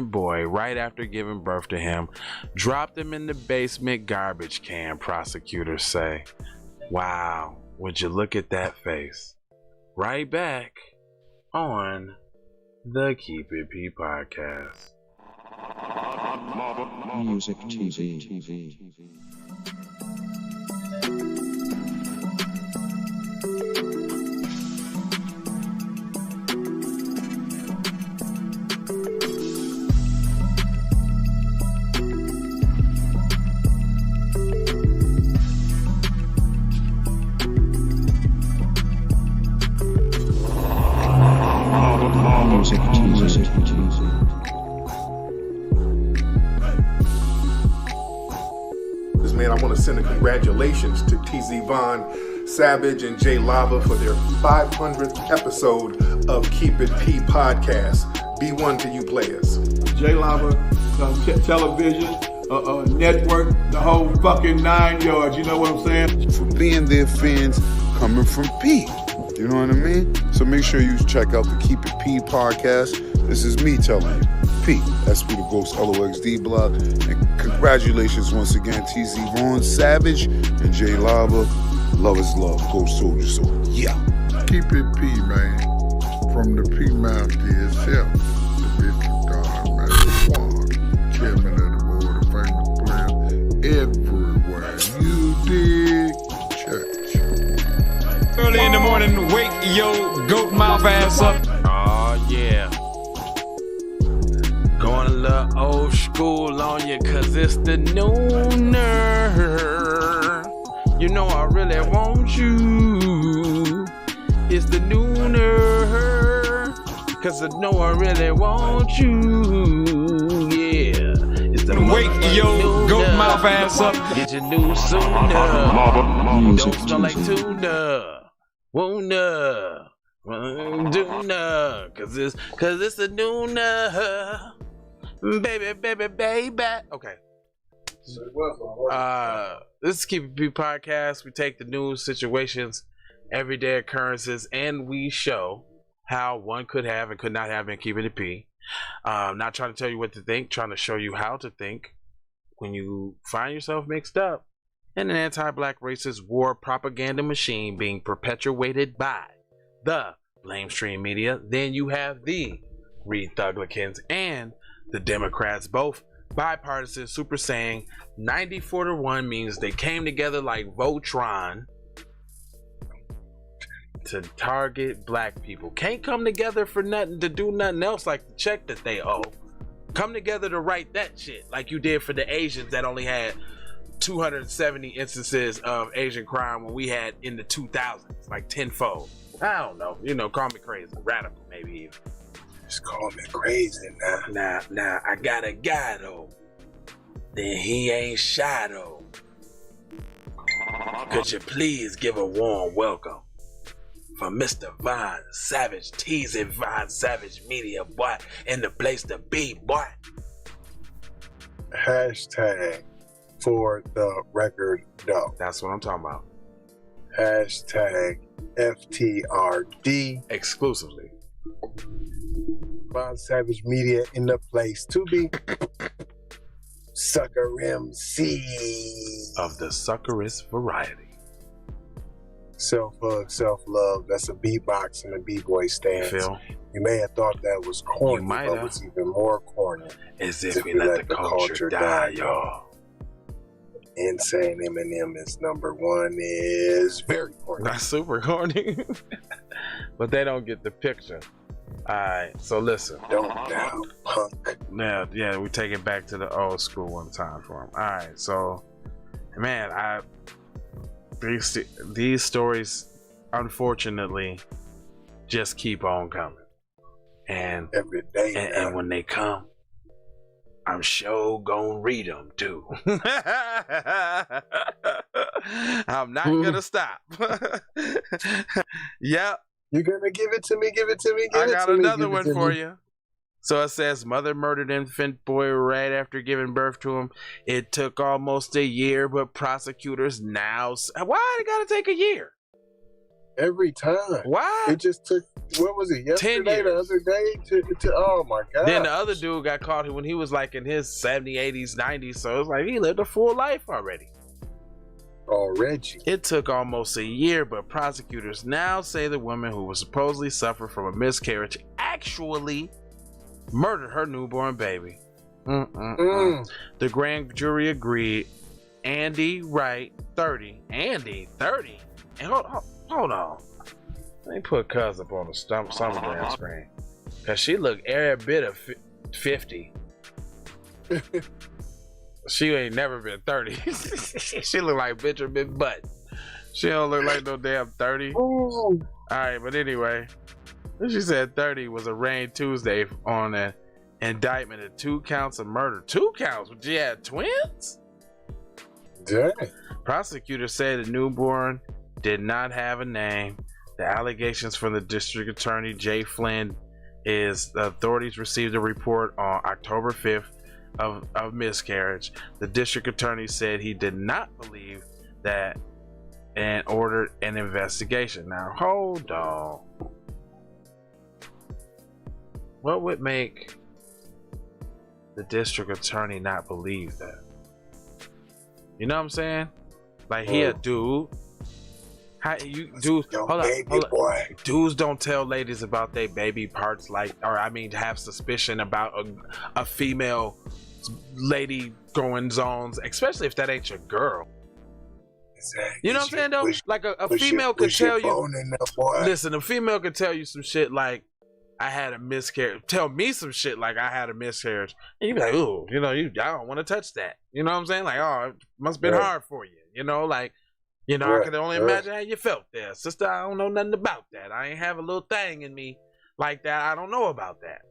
boy right after giving birth to him, dropped him in the basement garbage can, prosecutors say. Wow, would you look at that face? Right back on the Keep It P podcast. Music TV. Man, I want to send a congratulations to TZ Von, Savage, and Jay Lava for their 500th episode of Keep It P podcast. B1 to you players. Jay Lava, television, network, the whole fucking 9 yards. You know what I'm saying? For being their fans coming from P. You know what I mean? So make sure you check out the Keep It P podcast. This is me telling you. P, SP the Ghost LOXD blog. And congratulations once again, TZ Vaughn, Savage, and Jay Lava. Love is love. Ghost Soldier Soul. Yeah. Keep it P, man. From the P Master itself. The Bishop God, Master Juan, Chairman of the Board of Famous Players. Everywhere. You dig? Church. Early in the morning, wake your goat mouth ass up. Oh yeah. Going a little old school on you, cause it's the nooner. You know I really want you. It's the nooner. Cause I know I really want you. Yeah. It's the Wake your goat mouth ass up. Get your news sooner. Don't smell like tuna. Wona. Duna. Cause it's the nooner. Baby. Okay. This is Keep It P podcast. We take the news, situations, everyday occurrences, and we show how one could have and could not have been keeping it P. Not trying to tell you what to think, trying to show you how to think when you find yourself mixed up in an anti-black racist war propaganda machine being perpetuated by the lamestream media. Then you have the Reed Thuglicans and the Democrats, both bipartisan, super saying 94-1 means they came together like Voltron to target black people. Can't come together for nothing, to do nothing else like the check that they owe. Come together to write that shit like you did for the Asians that only had 270 instances of Asian crime when we had in the 2000s, like tenfold. I don't know, call me crazy, radical maybe even. Just call me crazy now. Nah, I got a guy though. Then he ain't shy though. Could you please give a warm welcome for Mr. Von Savage, TZ Von Savage Media, boy, in the place to be, boy. Hashtag for the record doe. That's what I'm talking about. Hashtag FTRD. Exclusively. Von Savage Media in the place to be. Sucker MC. Of the suckerist variety. Self-hug, self-love. That's a beatbox and a b-boy stance. Phil. You may have thought that was corny, but have. it's even more corny. As if we let the culture die, y'all. Insane Eminem is number one is very corny. Not super corny. But they don't get the picture. Alright, so listen. Don't doubt, punk. Yeah, we take it back to the old school one time for him. Alright, so man, these stories unfortunately just keep on coming. And every day. And when they come, I'm sure gonna read them too. I'm not gonna stop. Yep. You're gonna give it to me. I got another one for you. So it says, mother murdered infant boy right after giving birth to him. It took almost a year, but prosecutors now... Why it gotta take a year? Every time. Why? It just took, what was it, 10 yesterday, the years. other day? To oh my God. Then the other dude got caught when he was like in his 70s, 80s, 90s. So it's like he lived a full life already. Already. It took almost a year, but prosecutors now say the woman who was supposedly suffered from a miscarriage actually murdered her newborn baby. The grand jury agreed. Andy Wright, 30. Andy, 30? And hold on. Let me put Cuz up on the Summerland screen. Because she looked every bit of 50. She ain't never been 30. She look like Benjamin Button. She don't look like no damn 30. All right, but anyway, she said 30 was arraigned Tuesday on an indictment of 2 counts of murder. 2 counts? She had twins? Dang. Prosecutors say the newborn did not have a name. The allegations from the district attorney Jay Flynn is the authorities received a report on October 5th of miscarriage. The district attorney said he did not believe that and ordered an investigation. Now hold on. What would make the district attorney not believe that? You know what I'm saying? Like he a dude. How you dudes? Hold on. Dudes don't tell ladies about their baby parts, like, or I mean, have suspicion about a female lady going zones, especially if that ain't your girl. Exactly. You know what I'm saying though? Like a female could tell you. Listen, a female could tell you some shit like, I had a miscarriage. Tell me some shit like I had a miscarriage, and you be like, ooh, you know, I don't want to touch that. You know what I'm saying? Like, oh, it must have been hard for you. You know, like. You know, I can only imagine how you felt there. Sister, I don't know nothing about that. I ain't have a little thing in me like that. I don't know about that.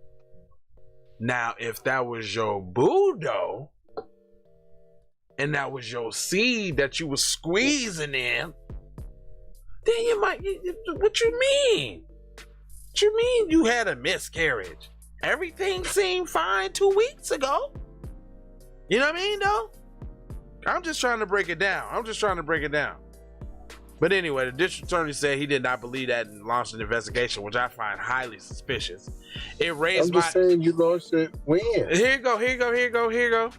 Now, if that was your boo though, and that was your seed that you was squeezing in, then you might, what you mean? What you mean you had a miscarriage? Everything seemed fine 2 weeks ago. You know what I mean though? I'm just trying to break it down. But anyway, the district attorney said he did not believe that and launched an investigation, which I find highly suspicious. It raised I'm just saying you launched it when? Here you go.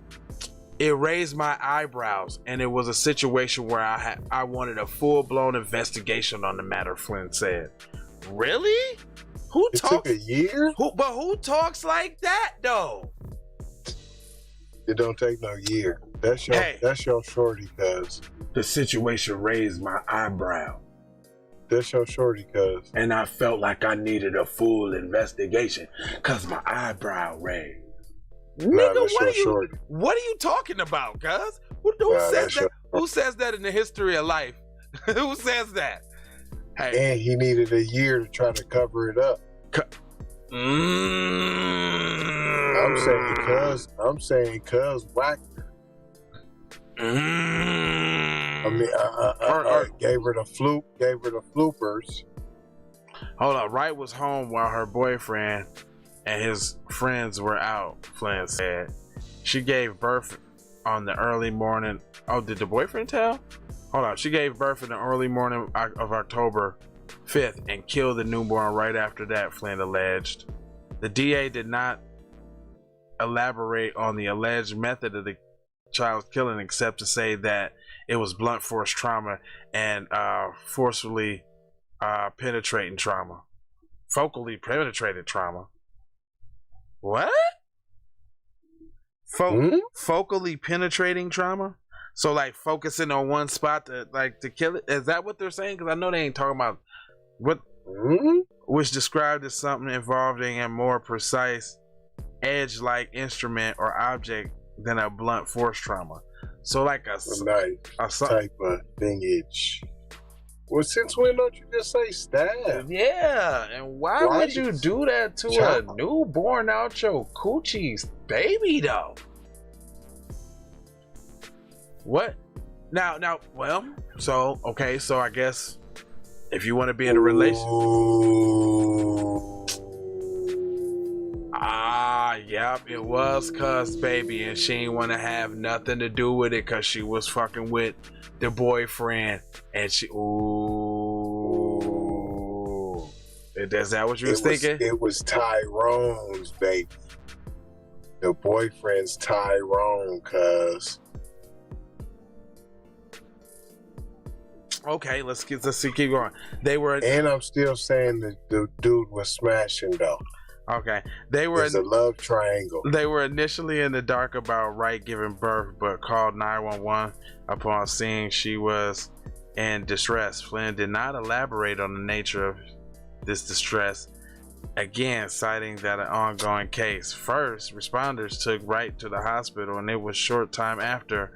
It raised my eyebrows, and it was a situation where I wanted a full-blown investigation on the matter, Flynn said. Really? It took a year? Who talks like that though? It don't take no year. That's your shorty, cuz. The situation raised my eyebrow. That's your shorty, cuz. And I felt like I needed a full investigation because my eyebrow raised. Nigga, what are you talking about, cuz? Who says that? Who says that in the history of life? Who says that? Hey. And he needed a year to try to cover it up. I'm saying cuz whacked her. I mean, gave her the floopers. Hold on, Wright was home while her boyfriend and his friends were out, Flynn said. She gave birth on the early morning. Oh, did the boyfriend tell? Hold on, she gave birth in the early morning of October 5th and killed the newborn right after that, Flynn alleged. The DA did not elaborate on the alleged method of the child's killing except to say that it was blunt force trauma and forcefully penetrating trauma. Focally penetrated trauma. What? Focally penetrating trauma? So like focusing on one spot to kill it? Is that what they're saying? Because I know they ain't talking about what, which described as something involving a more precise edge-like instrument or object than a blunt force trauma. So like a type of thingage. Well, since when don't you just say stab? Yeah, and why would you do that to a newborn out your coochie's baby though? What? Now, well, so I guess if you want to be in a relationship. Yep, it was cuz baby, and she ain't want to have nothing to do with it because she was fucking with the boyfriend, and she Is that what you was thinking? It was Tyrone's baby. The boyfriend's Tyrone, cuz. Okay, let's keep going. They were, and I'm still saying that the dude was smashing though. Okay, they were. It's a love triangle. They were initially in the dark about Wright giving birth, but called 911 upon seeing she was in distress. Flynn did not elaborate on the nature of this distress, again citing that an ongoing case. First, responders took Wright to the hospital, and it was short time after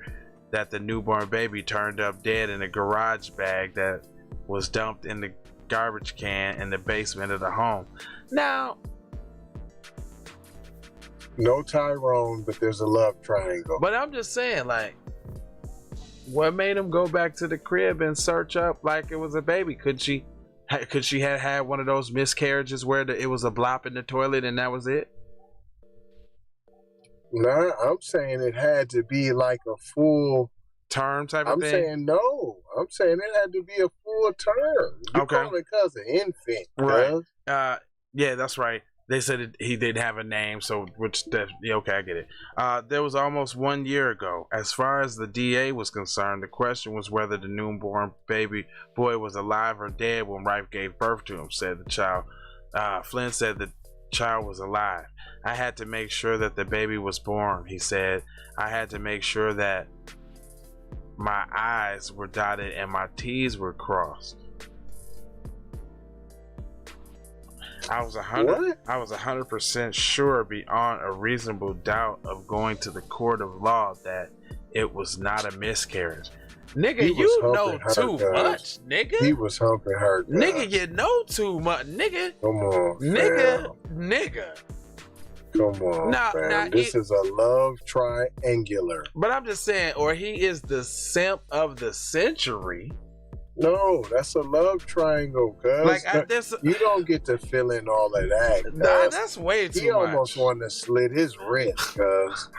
that the newborn baby turned up dead in a garage bag that was dumped in the garbage can in the basement of the home. Now, no Tyrone, but there's a love triangle. But I'm just saying, like, what made him go back to the crib and search up like it was a baby? Could she have had one of those miscarriages where it was a blop in the toilet and that was it? Nah, I'm saying it had to be like a full term type of thing. I'm saying no. I'm saying it had to be a full term. You call it cuz an infant, right? Yeah, that's right. They said he didn't have a name, so okay, I get it. There was almost 1 year ago. As far as the DA was concerned, the question was whether the newborn baby boy was alive or dead when Wright gave birth to him, said the child. Flynn said the child was alive. I had to make sure that the baby was born, he said. I had to make sure that my I's were dotted and my T's were crossed. I was 100% sure beyond a reasonable doubt of going to the court of law that it was not a miscarriage. Nigga, you know too much, nigga. He was humping her. Nigga, you know too much, nigga. Come on, nigga. Come on, now this is a love triangular. But I'm just saying, or he is the simp of the century. No, that's a love triangle, cuz. Like, you don't get to fill in all of that. Nah, that's way too much. He almost wanted to slit his wrist, cuz.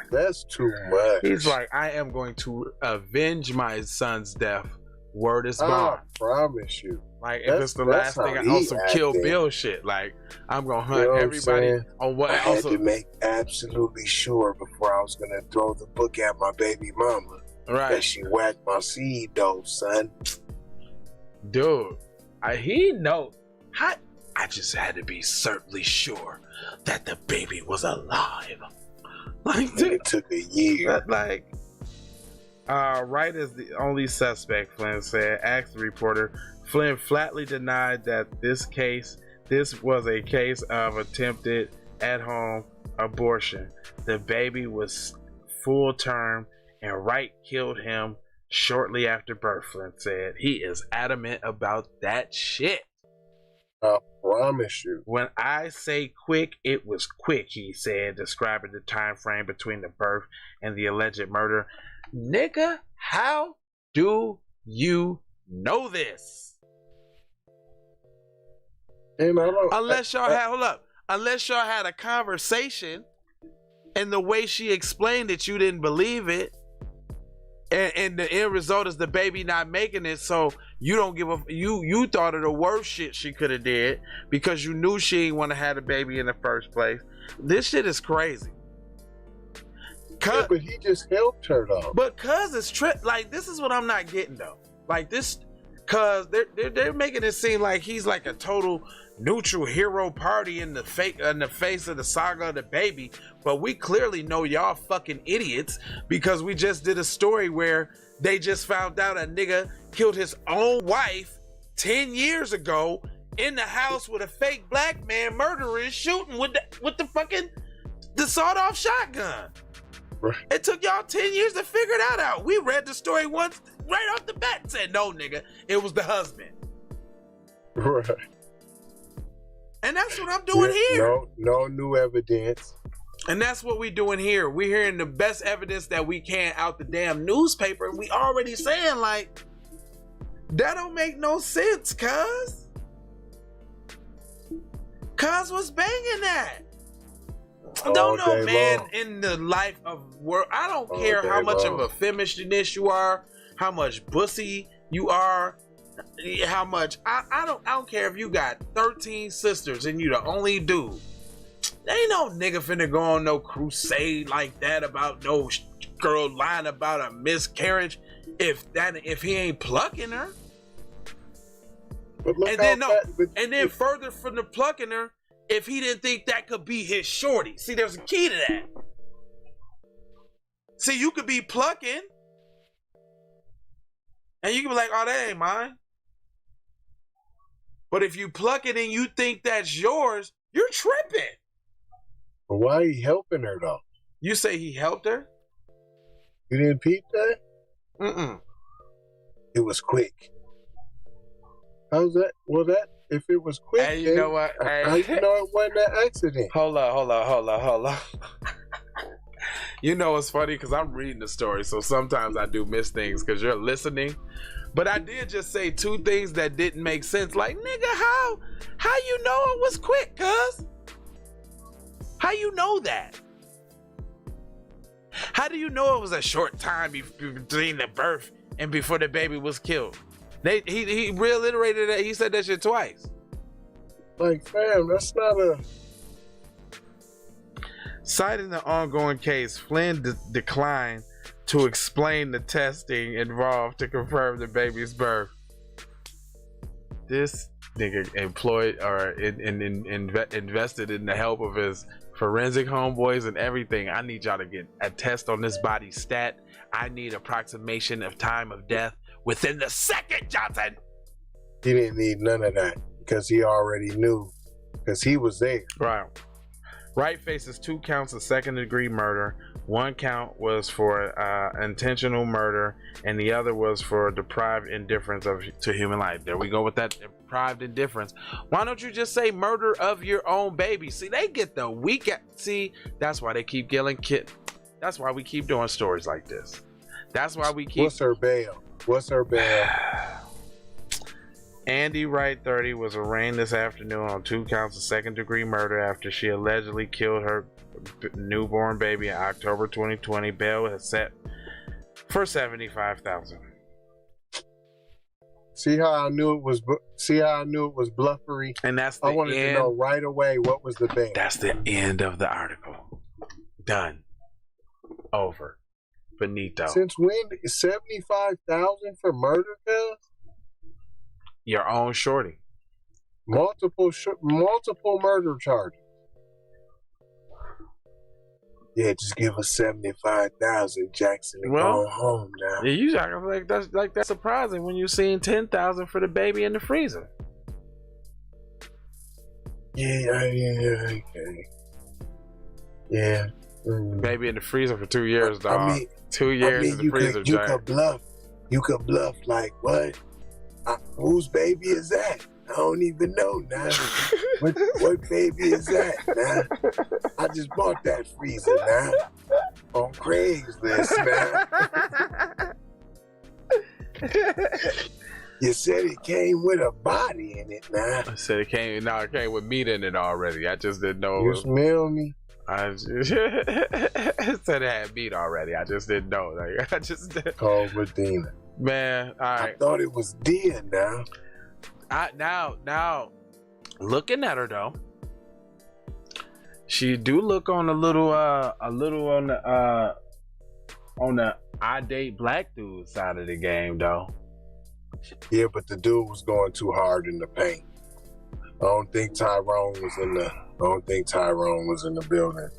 That's too much. He's like, I am going to avenge my son's death. Word is bond. I promise you. Like, if it's the last thing on some Kill Bill shit, like, I'm gonna hunt everybody on what. I had to make absolutely sure before I was gonna throw the book at my baby mama. Right. That she whacked my seed though, son. Dude, I just had to be certainly sure that the baby was alive. Like, dude, it took a year. Like, Wright is the only suspect, Flynn said. Asked the reporter. Flynn flatly denied that this was a case of attempted at-home abortion. The baby was full term, and Wright killed him shortly after birth, Flynn said. He is adamant about that shit. I promise you. When I say quick, it was quick, he said, describing the time frame between the birth and the alleged murder. Nigga, how do you know this? Unless y'all had a conversation, and the way she explained it, you didn't believe it. And the end result is the baby not making it, so you don't give a you thought of the worst shit she could have did because you knew she didn't want to have a baby in the first place. This shit is crazy. Yeah, but he just helped her though. But cuz it's like, this is what I'm not getting though. Like this, cuz they're making it seem like he's like a total neutral hero party in the face of the saga of the baby, but we clearly know y'all fucking idiots because we just did a story where they just found out a nigga killed his own wife 10 years ago in the house with a fake black man murderer shooting with the sawed-off shotgun. Right. It took y'all 10 years to figure that out. We read the story once right off the bat and said, no, nigga, it was the husband. Right. And that's what I'm doing here. No new evidence. And that's what we doing here. We hearing the best evidence that we can out the damn newspaper. And we already saying, like, that don't make no sense, cuz. Cuz was banging that. I don't know, man, in the life of work. I don't care how much of a feminist you are, how much pussy you are. how much. I don't care if you got 13 sisters and you the only dude. There ain't no nigga finna go on no crusade like that about no girl lying about a miscarriage if he ain't plucking her. And then further from the plucking her, if he didn't think that could be his shorty. See, there's a key to that. See, you could be plucking and you can be like, oh, that ain't mine. But if you pluck it and you think that's yours, you're tripping. But why he helping her though? You say he helped her? You didn't peep that? Mm-mm. It was quick. How's that? Well, that if it was quick, hey, you know what? How you know it wasn't an accident? Hold on. You know it's funny because I'm reading the story, so sometimes I do miss things because you're listening. But I did just say two things that didn't make sense. Like, nigga, how you know it was quick, cuz? How you know that? How do you know it was a short time between the birth and before the baby was killed? He reiterated that. He said that shit twice. Like, fam, that's not a... Citing the ongoing case, Flynn declined to explain the testing involved to confirm the baby's birth. This nigga employed or invested in the help of his forensic homeboys and everything. I need y'all to get a test on this body stat. I need approximation of time of death within the second, Johnson. He didn't need none of that because he already knew because he was there. Right. Wright faces 2 counts of second-degree murder. 1 count was for intentional murder, and the other was for deprived indifference to human life. There we go with that deprived indifference. Why don't you just say murder of your own baby? See, they get the weak. See, that's why they keep killing kids. That's why we keep doing stories like this. That's why we keep. What's her bail? Andy Wright, 30, was arraigned this afternoon on 2 counts of second-degree murder after she allegedly killed her newborn baby in October 2020. Bail is set for $75,000. See how I knew it was bluffery? And that's the I wanted to know right away what was the bail. That's the end of the article. Done. Over. Finito. Since when? $75,000 for murder, cuz? Your own shorty. Multiple murder charges. Yeah, just give us $75,000, Jackson, and go home now. Yeah, you acting like that's surprising when you seen $10,000 for the baby in the freezer. Yeah, okay. Yeah. Baby in the freezer for 2 years, dog. I mean, 2 years in the freezer, Jack. You could bluff like what? Whose baby is that? I don't even know now. What baby is that now? I just bought that freezer now on Craigslist now. You said it came with a body in it now. I said it came with meat in it already. I just didn't know. You smell me? I just said it had meat already. I just didn't know. Like, I just called Medina. Man, all right. I thought it was dead now. Now, looking at her though, she do look on a little on the I date black dude side of the game though. Yeah, but the dude was going too hard in the paint. I don't think Tyrone was in the building.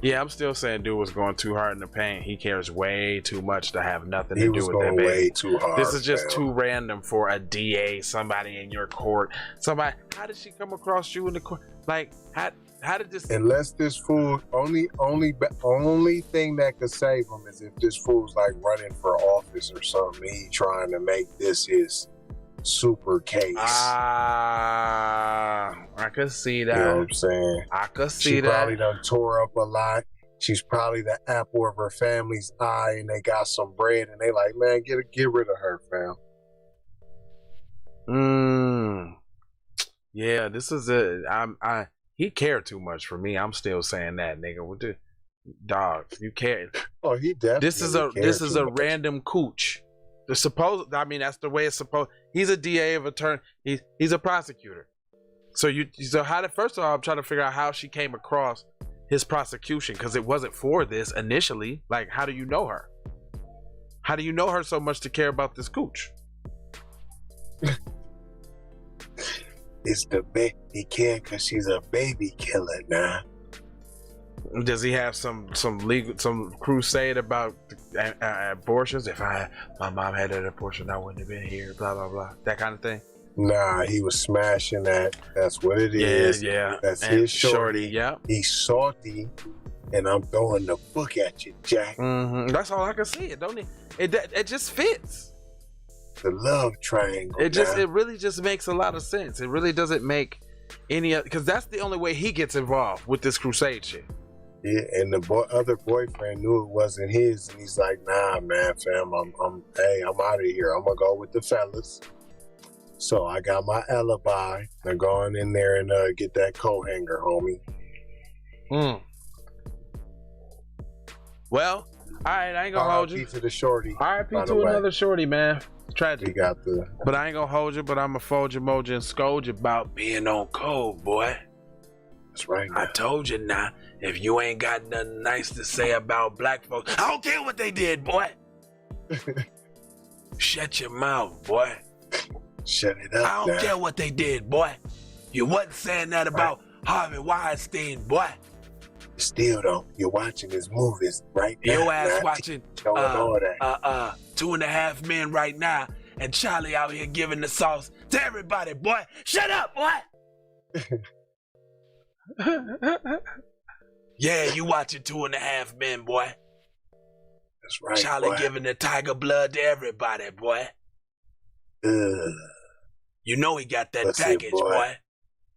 Yeah, I'm still saying dude was going too hard in the paint. He cares way too much to have nothing to do with that baby. He was going way too hard. This is just too random for a DA, somebody in your court. Somebody, how did she come across you in the court? Like, how did this? Unless this fool, only thing that could save him is if this fool's like running for office or something. He trying to make this his super case. I could see that. You know what I'm saying? I could see she that. She probably done tore up a lot. She's probably the apple of her family's eye, and they got some bread, and they like, man, get rid of her, fam. Yeah, this is he cared too much for me. I'm still saying that, nigga. What the dog? You care? Oh, he definitely. This is a random cooch. The supposed, I mean, that's the way it's supposed. He's a DA of attorney. He's a prosecutor. So first of all, I'm trying to figure out how she came across his prosecution, because it wasn't for this initially. Like, how do you know her? How do you know her so much to care about this cooch? It's he can't because she's a baby killer now. Does he have some crusade about abortions? If my mom had an abortion, I wouldn't have been here. Blah blah blah. That kind of thing. Nah, he was smashing that. That's what it is. Yeah. That's his shorty. Yeah. He's salty, and I'm throwing the book at you, Jack. Mm-hmm. That's all I can see. It don't. It just fits. The love triangle. It really just makes a lot of sense. It really doesn't make any, because that's the only way he gets involved with this crusade shit. Yeah, and the other boyfriend knew it wasn't his, and he's like, "Nah, man, fam, I'm out of here. I'm gonna go with the fellas." So I got my alibi. I'm going in there and get that coat hanger, homie. Well, all right, I ain't gonna hold you. R.I.P. to the shorty. R.I.P. to another shorty, man. Tragic. We got But I ain't gonna hold you, but I'm gonna fold your mojo and scold you about being on code, boy. That's right. I told you now, if you ain't got nothing nice to say about black folks, I don't care what they did, boy. Shut your mouth, boy. Shut it up. I don't care what they did, boy. You wasn't saying that about Harvey Weinstein, boy. Still though, you're watching his movies right now. Your ass watching all that. 2.5 Men right now, and Charlie out here giving the sauce to everybody, boy. Shut up, boy. Yeah, you watching 2.5 Men, boy. That's right. Charlie boy. giving the tiger blood to everybody, boy. You know he got that Pussy, package, boy.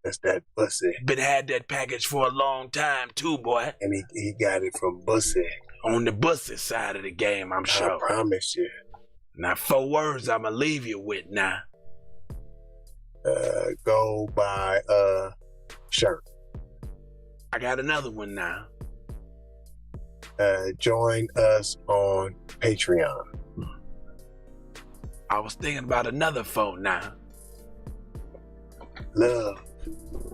That's that Bussy. Been had that package for a long time too, boy. And he got it from Bussy. On the Bussy side of the game, I'm sure. I promise you. Now, 4 words I'ma leave you with now. Go buy a shirt. I got another one now. Join us on Patreon. I was thinking about another phone now. Love,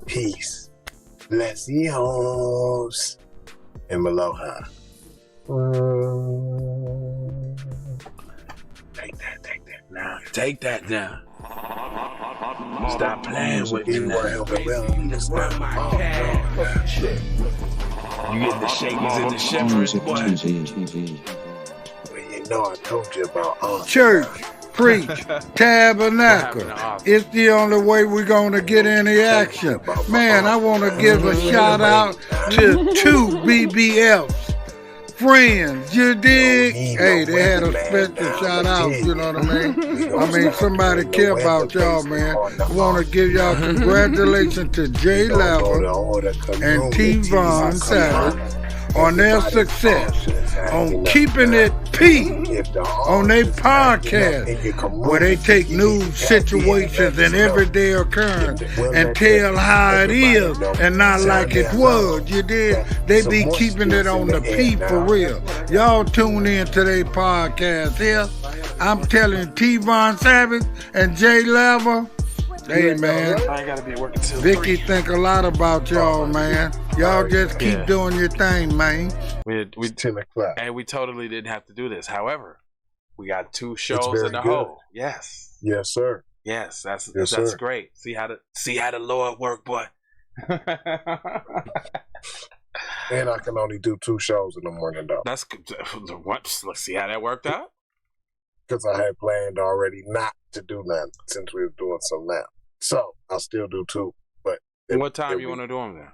peace, blessings, and aloha. Take that now. Take that now. Stop playing with me now. That's not my You get the shakers and the shivers, boy. Well, you know I told you about all Church, preach, tabernacle. It's the only way we're going to get any action. Man, I want to give a shout out to 2 BBFs. Friends, you dig? Hey, they had a special shout out, you know what I mean? I mean, somebody care about y'all, man. I want to give y'all congratulations to Jay Lava and T. Von Savage on their success, on keeping it P, on their podcast, where they take news situations and everyday occurrence and tell how it is and not like it was. You did? They be keeping it on the P for real. Y'all tune in to their podcast here. I'm telling T. Von Savage and Jay Lava. Hey man, I ain't gotta be working till Vicky 3. think a lot about y'all, man. Y'all just keep doing your thing, man. We 10 o'clock. and we totally didn't have to do this. However, we got 2 shows in the hole. Yes. Yes, sir. Yes, that's sir. great. See how the Lord work, boy. And I can only do 2 shows in the morning, though. That's what. Let's see how that worked out. Because I had planned already not to do that since we were doing some now. So I'll still do 2. But What time you want to do them then?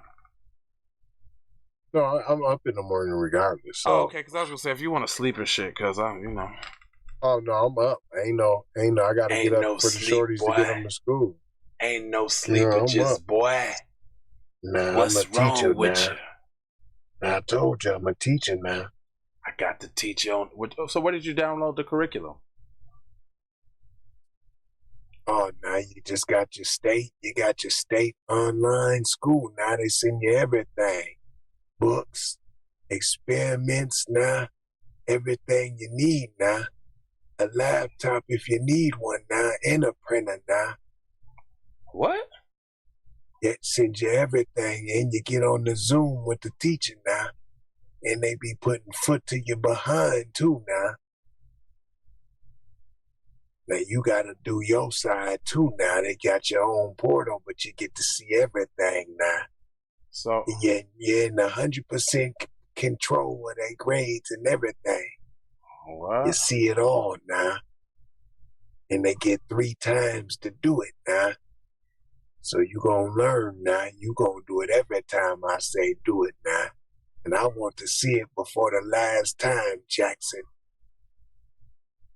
No, I'm up in the morning regardless. So. Oh, okay. Because I was gonna say if you want to sleep and shit, because I'm, Oh no, I'm up. Ain't no. I gotta Ain't get up no for the sleep, shorties boy. to get them to school. Ain't no sleeping, just up. boy. Nah, What's I'm a teacher wrong with now. I told you I'm a teacher now. I got to teach you on. So where did you download the curriculum? Oh, now you just got your state. You got your state online school. Now they send you everything. Books, experiments now, everything you need now. a laptop if you need one now, and a printer now. What? It sends you everything, and you get on the Zoom with the teacher now, and they be putting foot to your behind too now. Now you gotta do your side too now. They got your own portal, but you get to see everything now. So you're in 100% control of their grades and everything. what? You see it all now. And they get 3 times to do it now. So you gonna learn now. You gonna do it every time I say do it now. And I want to see it before the last time, Jackson.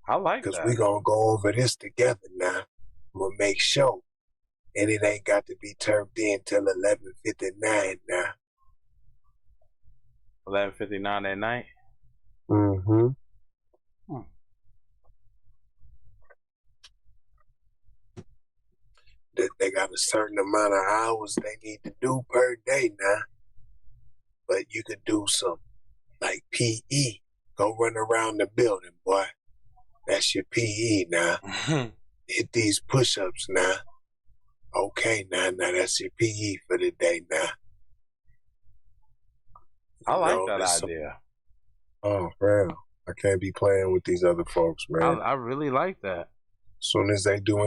I like that. Because we gonna go over this together now. I'm gonna make sure. And it ain't got to be turned in till 11:59 now. 11:59 at night. Mm-hmm. They got a certain amount of hours they need to do per day now. But you could do some, like PE. Go run around the building, boy. That's your PE now. Hit these push-ups now. Okay, now that's your PE for the day now. I like that idea. Oh, man. I can't be playing with these other folks, man. I really like that. As soon as they do